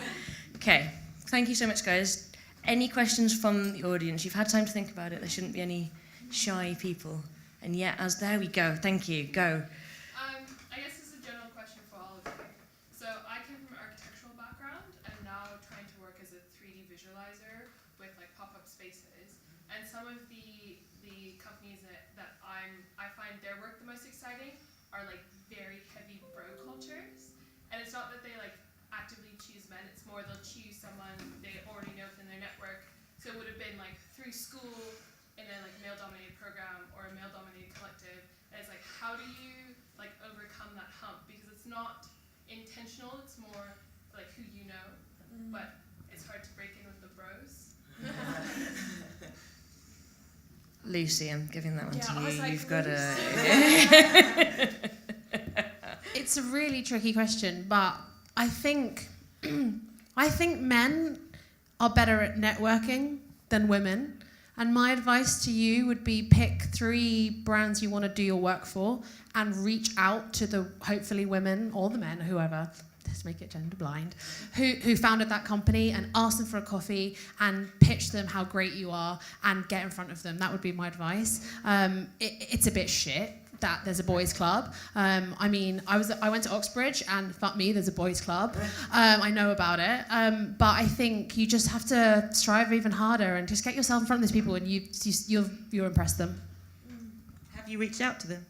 Okay, thank you so much, guys. Any questions from the audience? You've had time to think about it. There shouldn't be any shy people. And yet, there we go. Thank you. Go. I guess this is a general question for all of you. So I came from an architectural background and now trying to work as a 3D visualizer with pop-up spaces. And some of the companies that I find their work the most exciting are very heavy bro cultures. And it's not that they actively choose men, it's more they'll choose someone they already know within their network. So it would have been through school in a male-dominated program or a male-dominated collective. And it's how do you overcome that hump? Because it's not intentional, it's more who you know, but it's hard to break in with the bros. Lucy, I'm giving that one to you. You've got to... It's a really tricky question, but I think men are better at networking than women. And my advice to you would be pick 3 brands you want to do your work for and reach out to the hopefully women or the men, whoever, let's make it gender blind, who founded that company, and ask them for a coffee and pitch them how great you are and get in front of them. That would be my advice. It's a bit shit that there's a boys club. I mean, I went to Oxbridge, and fuck me, there's a boys club. I know about it. But I think you just have to strive even harder and just get yourself in front of these people, and you'll impress them. Have you reached out to them?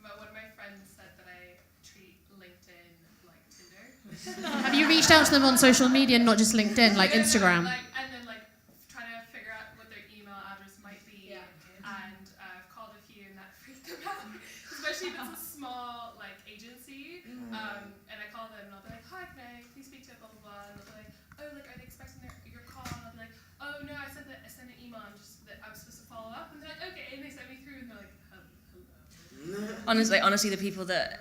One of my friends said that I treat LinkedIn like Tinder. Have you reached out to them on social media, not just LinkedIn, like Instagram? And then trying to figure out what their email address might be. Yeah. And I've called a few, and that freaked them out, especially if it's a small agency. And I call them, and I'll be like, "Hi, can I please speak to blah blah blah?" And they'll be like, "Oh, are they expecting your call?" And I'll be like, "Oh no, I sent an email. I'm just that I was supposed to follow up." And they're like, "Okay," and they sent me through, and they're like, Honestly, the people that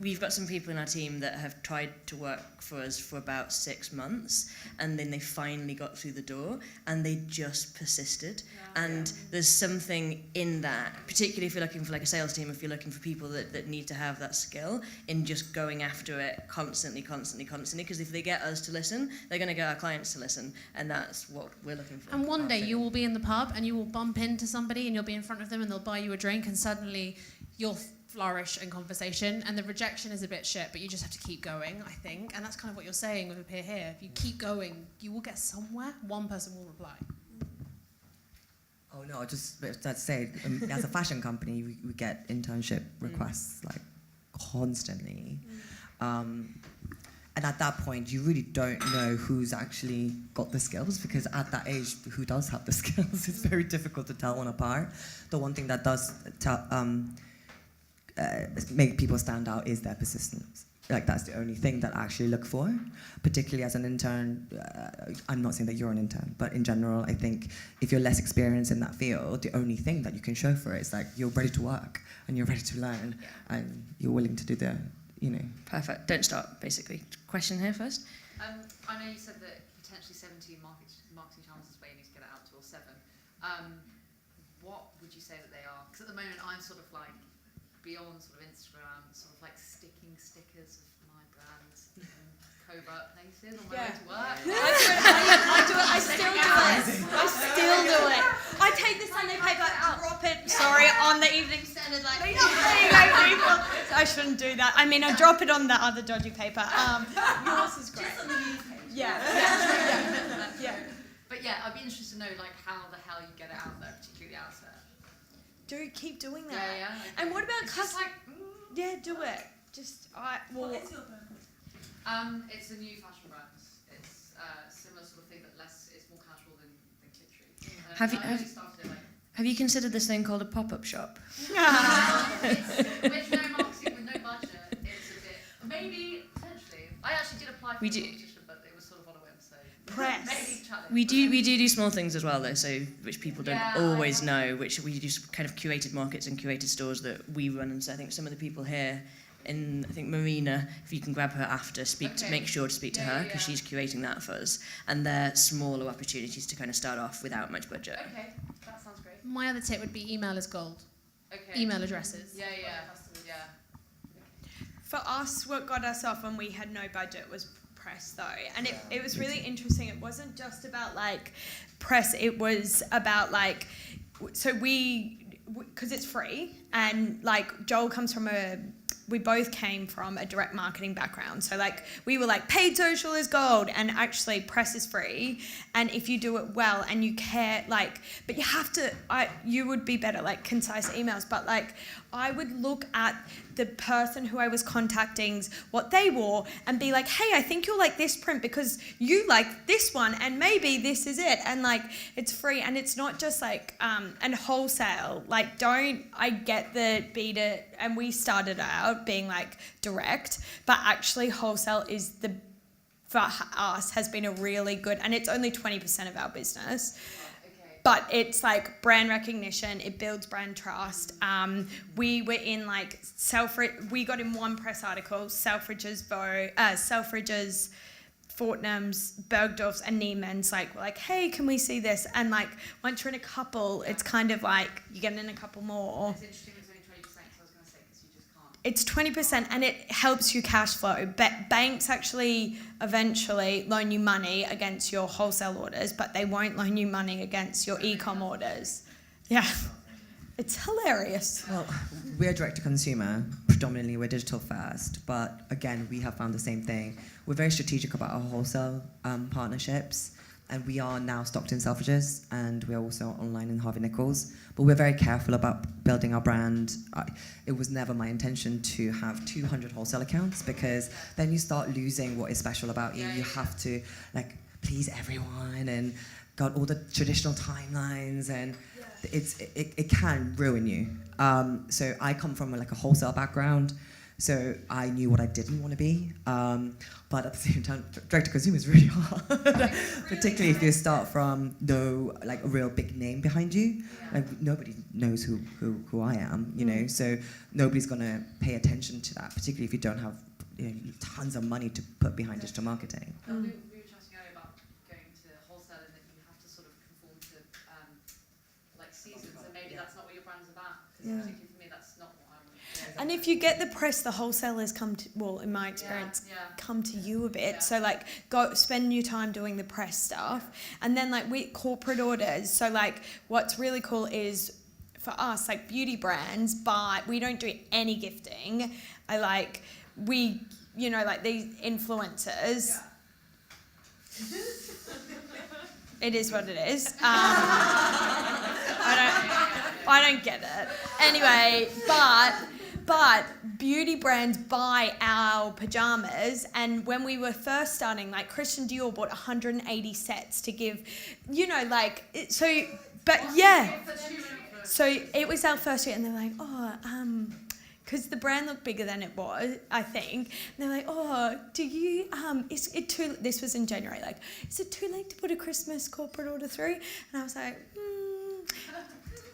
we've got some people in our team that have tried to work for us for about 6 months, and then they finally got through the door, and they just persisted. And there's something in that, particularly if you're looking for a sales team, if you're looking for people that need to have that skill, in just going after it constantly, because if they get us to listen, they're going to get our clients to listen, and that's what we're looking for. And one day you will be in the pub and you will bump into somebody and you'll be in front of them and they'll buy you a drink, and suddenly you'll flourish in conversation, and the rejection is a bit shit, but you just have to keep going, I think. And that's kind of what you're saying with a peer here. If you keep going, you will get somewhere. One person will reply. Oh no, just to say, as a fashion company, we get internship requests constantly. And at that point, you really don't know who's actually got the skills, because at that age, who does have the skills? It's very difficult to tell one apart. The one thing that does make people stand out is their persistence. That's the only thing that I actually look for, particularly as an intern. I'm not saying that you're an intern, but in general, I think if you're less experienced in that field, the only thing that you can show for it is you're ready to work and you're ready to learn and you're willing to do the, Perfect. Don't stop, basically. Question here first. I know you said that potentially 17 marketing channels is where you need to get it out to, or 7. What would you say that they are? Because at the moment, I'm sort of beyond sort of Instagram, sort of sticking stickers of my brands in covert places on my way to work. I do it. I still do it. I take the Sunday paper, drop it. Sorry, on the Evening Standard. There you go, people. I shouldn't do that. I mean, I drop it on the other dodgy paper. Yours is great. Just on the news page. Yeah. But yeah, I'd be interested to know how the hell you get it out there, particularly the outset. Do keep doing that. Yeah. Okay. And what about custom? Yeah, do it. What is your brand? It's a new fashion brand. It's similar sort of thing, but it's more casual than KITRI. Have you considered this thing called a pop-up shop? With no marketing, with no budget, it's a bit. Maybe potentially. I actually did apply for the competition, but it was sort of on a whim. So maybe challenge. We do small things as well, though, so which people don't always know, which we do kind of curated markets and curated stores that we run. And so I think some of the people here, I think Marina, if you can grab her after, make sure to speak to her, because she's curating that for us. And they're smaller opportunities to kind of start off without much budget. Okay, that sounds great. My other tip would be email is gold. Okay. Email addresses. Yeah. For us, what got us off when we had no budget was press, though. And it was really interesting. It wasn't just about press, it was about because it's free, and Joel comes from we both came from a direct marketing background. So we were paid social is gold, and actually press is free. And if you do it well and you care, but you have to, you would be better, concise emails. But I would look at the person who I was contacting's what they wore and be like, hey, I think you'll like this print because you like this one, and maybe this is it. And it's free, and it's not just and wholesale. I get the beta, and we started out being direct, but actually wholesale is for us has been a really good, and it's only 20% of our business. But it's brand recognition. It builds brand trust. We were in we got in one press article, Selfridges, Fortnum's, Bergdorf's, and Neiman's were hey, can we see this? And once you're in a couple, it's kind of you get in a couple more. It's interesting. It's only 20%. So I was going to say because you just can't. It's 20% and it helps you cash flow. Banks actually eventually loan you money against your wholesale orders, but they won't loan you money against your e-com orders. Yeah. It's hilarious. Well, we're direct to consumer, predominantly we're digital first, but again, we have found the same thing. We're very strategic about our wholesale partnerships, and we are now stocked in Selfridges, and we're also online in Harvey Nichols, but we're very careful about building our brand. It was never my intention to have 200 wholesale accounts, because then you start losing what is special about you. You have to like please everyone and got all the traditional timelines, and it can ruin you. So I come from like a wholesale background, so I knew what I didn't want to be. But at the same time, direct to consumer is really hard, particularly if you start from no like a real big name behind you. Like nobody knows who I am, you know. So nobody's gonna pay attention to that, particularly if you don't have tons of money to put behind digital marketing. We were chatting earlier about going to wholesale and that you have to sort of conform to like seasons, and maybe that's not what your brand's about. Particularly for me, that's not what I want. And if you get the press, the wholesalers come to, well, in my experience, come to you a bit. So like go spend your time doing the press stuff. And then like we corporate orders. So like what's really cool is for us, like beauty brands, but we don't do any gifting. Like these influencers. It is what it is. I don't get it. Anyway, but beauty brands buy our pajamas, and when we were first starting, like Christian Dior bought 180 sets to give, so it was our first year, and they're like, because the brand looked bigger than it was, I think. And they're like, do you, is it too, this was in January, like, is it too late to put a Christmas corporate order through? And I was like,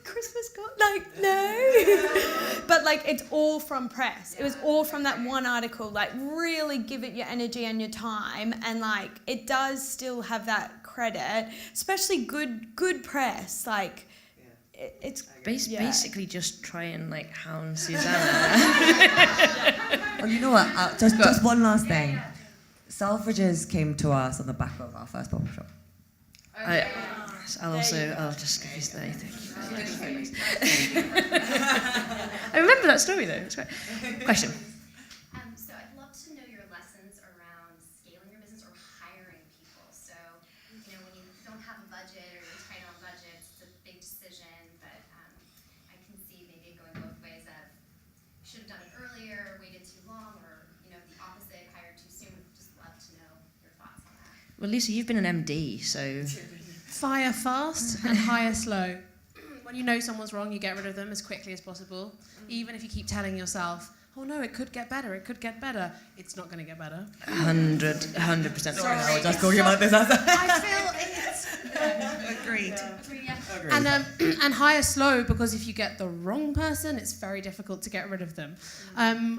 Christmas no. But like it's all from press. It was all from that one article. Like really give it your energy and your time, and like it does still have that credit, especially good press. Like it's basically just try and like hound Suzanne. Oh, you know what? Just one last thing. Selfridges came to us on the back of our first pop-up shop. I'll just give you that. Thank you. I remember that story though. It's great. Question. So I'd love to know your lessons around scaling your business or hiring people. So, when you don't have a budget or you're tight on budgets, it's a big decision, but I can see maybe it going both ways of should have done it earlier, waited too long, or, the opposite, hired too soon. Just love to know your thoughts on that. Well, Lisa, you've been an MD, so... Fire fast and hire slow. When you know someone's wrong, you get rid of them as quickly as possible. Even if you keep telling yourself, oh no, it could get better, it's not going to get better. 100%. Sorry, I was just talking about this. I feel it's... Agreed. And hire slow, because if you get the wrong person, it's very difficult to get rid of them.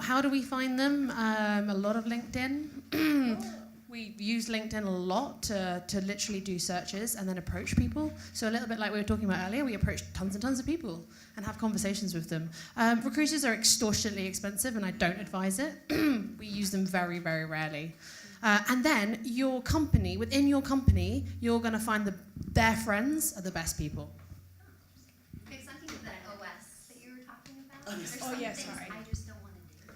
How do we find them? A lot of LinkedIn. We use LinkedIn a lot to literally do searches and then approach people. So a little bit like we were talking about earlier, we approach tons and tons of people and have conversations with them. Recruiters are extortionately expensive, and I don't advise it. We use them very, very rarely. And then within your company, you're going to find their friends are the best people. Okay, something with that OS that you were talking about. Oh, yeah, sorry. I just don't want to do.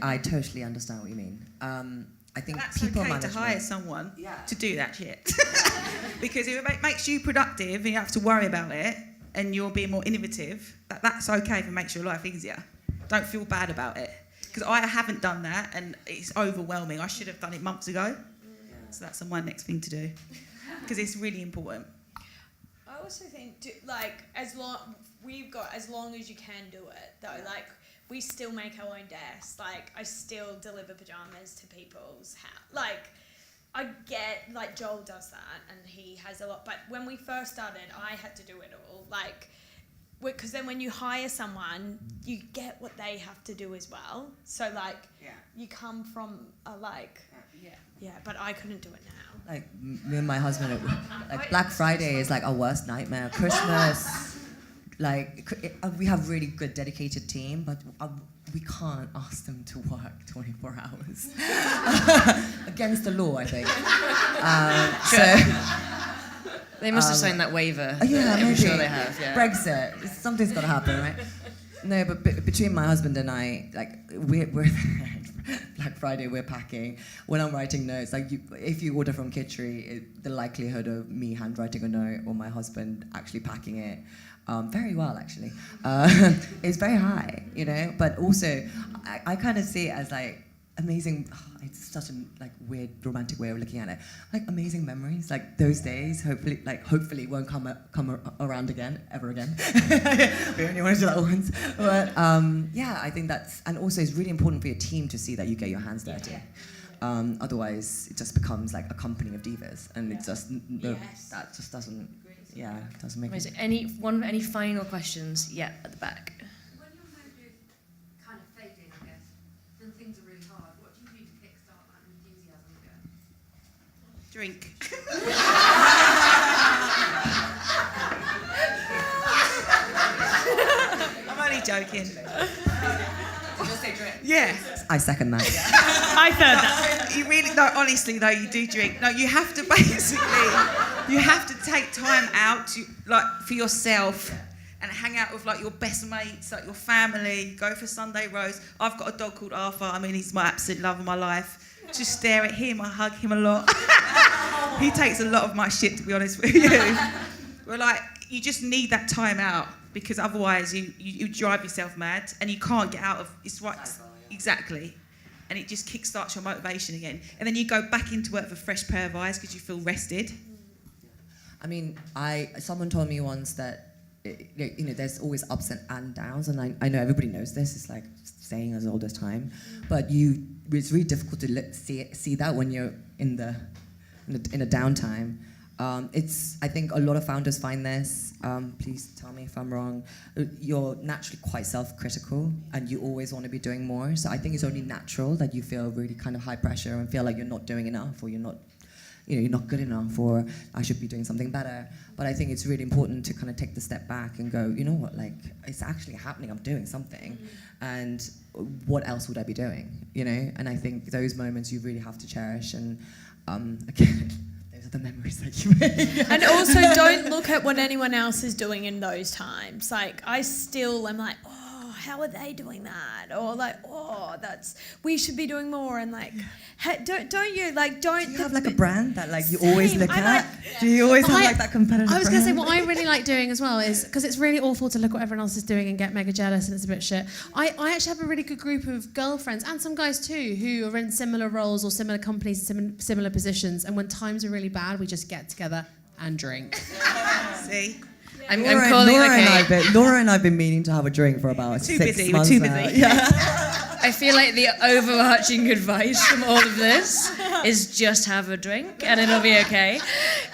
I totally understand what you mean. I think that's people okay management. to hire someone to do that shit. Because if it makes you productive and you have to worry about it and you're being more innovative, that's okay if it makes your life easier. Don't feel bad about it. Because I haven't done that and it's overwhelming. I should have done it months ago. So that's my next thing to do. Because it's really important. I also think, as long as you can do it, though, like, we still make our own desks. Like, I still deliver pajamas to people's house. Like, I get, like, Joel does that, and he has a lot. But when we first started, I had to do it all. Like, because then when you hire someone, you get what they have to do as well. So, like, you come from a, but I couldn't do it now. Like, me and my husband, Black Friday is, like, our worst nightmare. Christmas... we have really good dedicated team, but we can't ask them to work 24 hours against the law, I think. They must have signed that waiver. Yeah, maybe. I'm sure they have. Yeah. Brexit. Something's got to happen, right? No, but between my husband and I, we're Black Friday, we're packing. When I'm writing notes, if you order from KITRI, the likelihood of me handwriting a note or my husband actually packing it, very well actually, is very high, you know. But also, I kind of see it as amazing. It's such a weird romantic way of looking at it. Amazing memories, those days. Hopefully won't come around again, ever again. We only want to do that once. But yeah, I think and also it's really important for your team to see that you get your hands dirty. Otherwise, it just becomes a company of divas, and it just that just doesn't. Yeah, it doesn't make sense. Any final questions? Yeah, at the back. When your mood is kind of fading, I guess, then things are really hard. What do you do to kickstart that enthusiasm again? Drink. I'm only joking. Did you say drink? Yeah. I second that. I third that. You really, no, honestly though, you do drink. No, you have to you have to take time out for yourself and hang out with your best mates, your family, go for Sunday roast. I've got a dog called Arthur. I mean, he's my absolute love of my life. Just stare at him, I hug him a lot. He takes a lot of my shit, to be honest with you. But you just need that time out, because otherwise you drive yourself mad and you can't get out of it's right. Exactly. And it just kickstarts your motivation again. And then you go back into work with a fresh pair of eyes because you feel rested. I mean, someone told me once that there's always ups and downs, and I know everybody knows this. It's saying as old as time, but it's really difficult to see that when you're in a downtime. I think a lot of founders find this. Please tell me if I'm wrong. You're naturally quite self-critical, and you always want to be doing more. So I think it's only natural that you feel really kind of high pressure and feel like you're not doing enough, or you're not good enough, or I should be doing something better. But I think it's really important to kind of take the step back and go, you know what, it's actually happening. I'm doing something, and what else would I be doing? And I think those moments you really have to cherish. And again. The memories that you make. And also don't look at what anyone else is doing in those times. I still am how are they doing that? Or we should be doing more. And don't you do you have a brand that you always look at? Do you always have that competitive brand? I was going to say what I really like doing as well is, because it's really awful to look what everyone else is doing and get mega jealous and it's a bit shit. I actually have a really good group of girlfriends, and some guys too, who are in similar roles or similar companies and similar positions, and when times are really bad, we just get together and drink. See? Laura and I've been meaning to have a drink for about 6 months We're too now. busy. Yeah. I feel like the overarching advice from all of this is just have a drink and it'll be okay.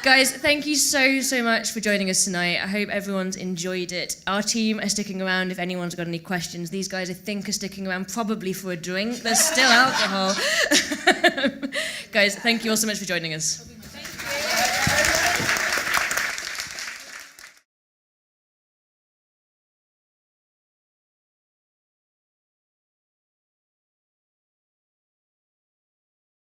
Guys, thank you so much for joining us tonight. I hope everyone's enjoyed it. Our team are sticking around if anyone's got any questions. These guys, I think, are sticking around probably for a drink. There's still alcohol. Guys, thank you all so much for joining us.